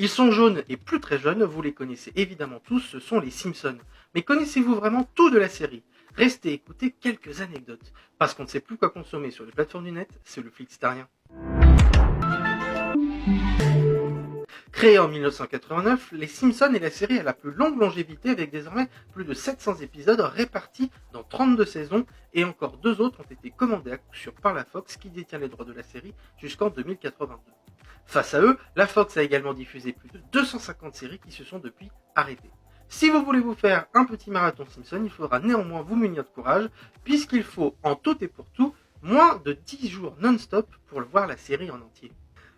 Ils sont jaunes et plus très jeunes, vous les connaissez évidemment tous, ce sont les Simpsons. Mais connaissez-vous vraiment tout de la série? Restez écouter quelques anecdotes. Parce qu'on ne sait plus quoi consommer sur les plateformes du net, c'est le Flixtarien. Créée en 1989, Les Simpsons est la série à la plus longue longévité avec désormais plus de 700 épisodes répartis dans 32 saisons et encore 2 autres ont été commandés à coup sûr par la Fox qui détient les droits de la série jusqu'en 2082. Face à eux, la Fox a également diffusé plus de 250 séries qui se sont depuis arrêtées. Si vous voulez vous faire un petit marathon Simpson, il faudra néanmoins vous munir de courage puisqu'il faut en tout et pour tout moins de 10 jours non-stop pour voir la série en entier.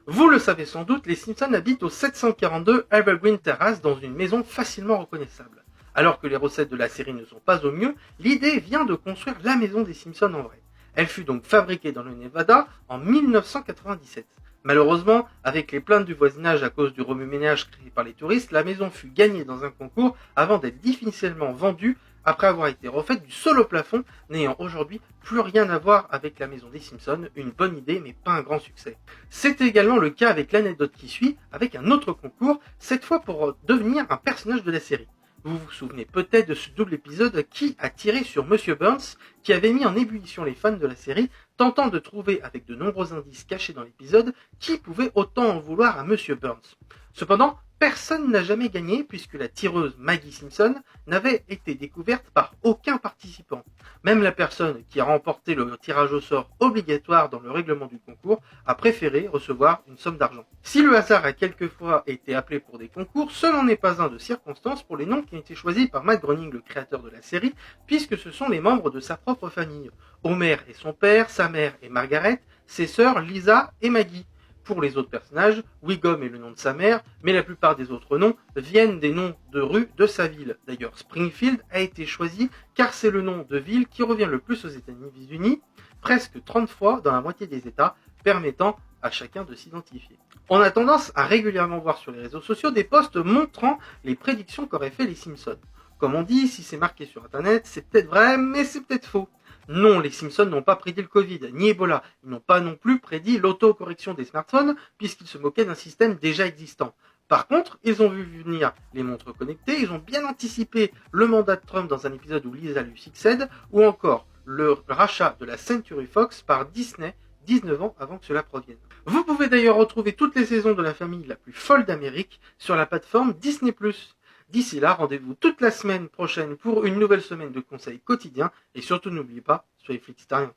Vous le savez sans doute, les Simpsons habitent au 742 Evergreen Terrace dans une maison facilement reconnaissable. Alors que les recettes de la série ne sont pas au mieux, l'idée vient de construire la maison des Simpsons en vrai. Elle fut donc fabriquée dans le Nevada en 1997. Malheureusement, avec les plaintes du voisinage à cause du remue-ménage créé par les touristes, la maison fut gagnée dans un concours avant d'être difficilement vendue après avoir été refaite du sol au plafond, n'ayant aujourd'hui plus rien à voir avec la maison des Simpsons, une bonne idée mais pas un grand succès. C'est également le cas avec l'anecdote qui suit, avec un autre concours, cette fois pour devenir un personnage de la série. Vous vous souvenez peut-être de ce double épisode qui a tiré sur Monsieur Burns, qui avait mis en ébullition les fans de la série, tentant de trouver, avec de nombreux indices cachés dans l'épisode, qui pouvait autant en vouloir à Monsieur Burns. Cependant, personne n'a jamais gagné puisque la tireuse Maggie Simpson n'avait été découverte par aucun participant. Même la personne qui a remporté le tirage au sort obligatoire dans le règlement du concours a préféré recevoir une somme d'argent. Si le hasard a quelquefois été appelé pour des concours, ce n'en est pas un de circonstance pour les noms qui ont été choisis par Matt Groening, le créateur de la série, puisque ce sont les membres de sa propre famille. Homer et son père, sa mère et Margaret, ses sœurs Lisa et Maggie. Pour les autres personnages, Wiggum est le nom de sa mère, mais la plupart des autres noms viennent des noms de rues de sa ville. D'ailleurs, Springfield a été choisi car c'est le nom de ville qui revient le plus aux États-Unis, presque 30 fois dans la moitié des États, permettant à chacun de s'identifier. On a tendance à régulièrement voir sur les réseaux sociaux des posts montrant les prédictions qu'auraient fait les Simpsons. Comme on dit, si c'est marqué sur Internet, c'est peut-être vrai, mais c'est peut-être faux. Non, les Simpsons n'ont pas prédit le Covid, ni Ebola. Ils n'ont pas non plus prédit l'autocorrection des smartphones, puisqu'ils se moquaient d'un système déjà existant. Par contre, ils ont vu venir les montres connectées, ils ont bien anticipé le mandat de Trump dans un épisode où Lisa lui succède, ou encore le rachat de la Century Fox par Disney 19 ans avant que cela provienne. Vous pouvez d'ailleurs retrouver toutes les saisons de la famille la plus folle d'Amérique sur la plateforme Disney+. D'ici là, rendez-vous toute la semaine prochaine pour une nouvelle semaine de conseils quotidiens et surtout n'oubliez pas, soyez flexitariens.